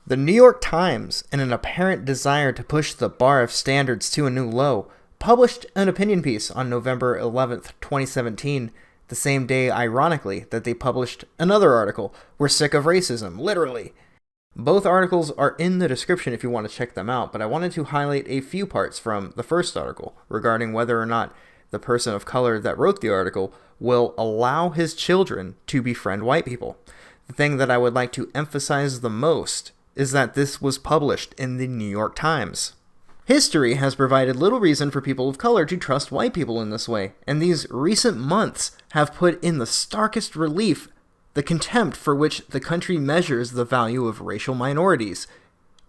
The New York Times, in an apparent desire to push the bar of standards to a new low, published an opinion piece on November 11th, 2017, the same day, ironically, that they published another article, "We're sick of racism," literally. Both articles are in the description if you want to check them out, but I wanted to highlight a few parts from the first article regarding whether or not the person of color that wrote the article will allow his children to befriend white people. The thing that I would like to emphasize the most is that this was published in the New York Times. History has provided little reason for people of color to trust white people in this way, and these recent months have put in the starkest relief the contempt for which the country measures the value of racial minorities.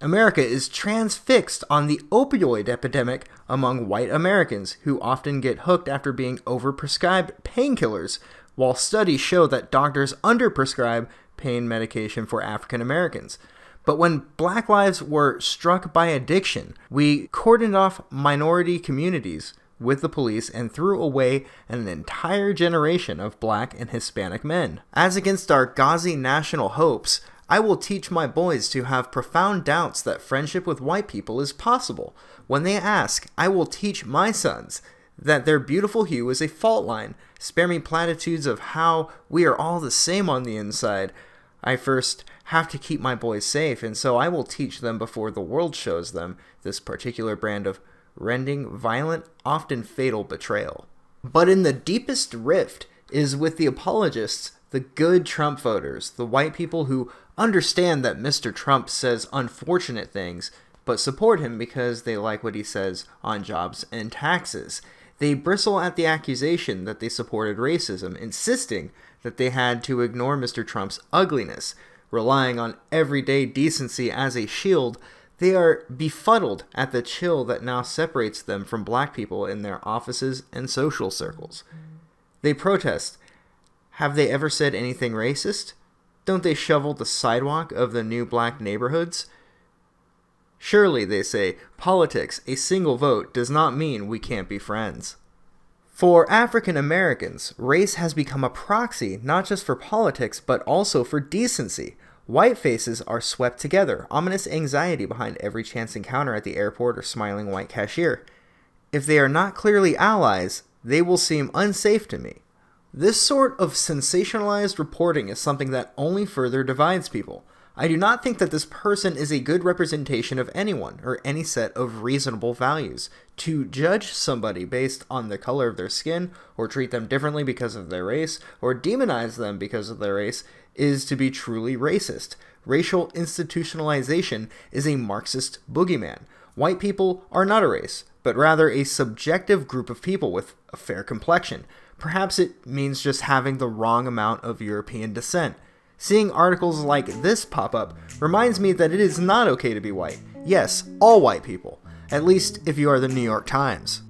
America is transfixed on the opioid epidemic among white Americans, who often get hooked after being overprescribed painkillers, while studies show that doctors underprescribe pain medication for African Americans. But when black lives were struck by addiction, we cordoned off minority communities with the police and threw away an entire generation of black and Hispanic men. As against our gauzy national hopes, I will teach my boys to have profound doubts that friendship with white people is possible. When they ask, I will teach my sons that their beautiful hue is a fault line. Spare me platitudes of how we are all the same on the inside. I first have to keep my boys safe, and so I will teach them before the world shows them this particular brand of rending, violent, often fatal betrayal. But in the deepest rift is with the apologists, the good Trump voters, the white people who understand that Mr. Trump says unfortunate things, but support him because they like what he says on jobs and taxes. They bristle at the accusation that they supported racism, insisting that they had to ignore Mr. Trump's ugliness. Relying on everyday decency as a shield, they are befuddled at the chill that now separates them from black people in their offices and social circles. They protest. Have they ever said anything racist? Don't they shovel the sidewalk of the new black neighborhoods? Surely, they say, politics, a single vote, does not mean we can't be friends. For African Americans, race has become a proxy not just for politics, but also for decency. White faces are swept together, ominous anxiety behind every chance encounter at the airport or smiling white cashier. If they are not clearly allies, they will seem unsafe to me. This sort of sensationalized reporting is something that only further divides people. I do not think that this person is a good representation of anyone or any set of reasonable values. To judge somebody based on the color of their skin, or treat them differently because of their race, or demonize them because of their race, is to be truly racist. Racial institutionalization is a Marxist boogeyman. White people are not a race, but rather a subjective group of people with a fair complexion. Perhaps it means just having the wrong amount of European descent. Seeing articles like this pop up reminds me that it is not okay to be white. Yes, all white people. At least if you are the New York Times.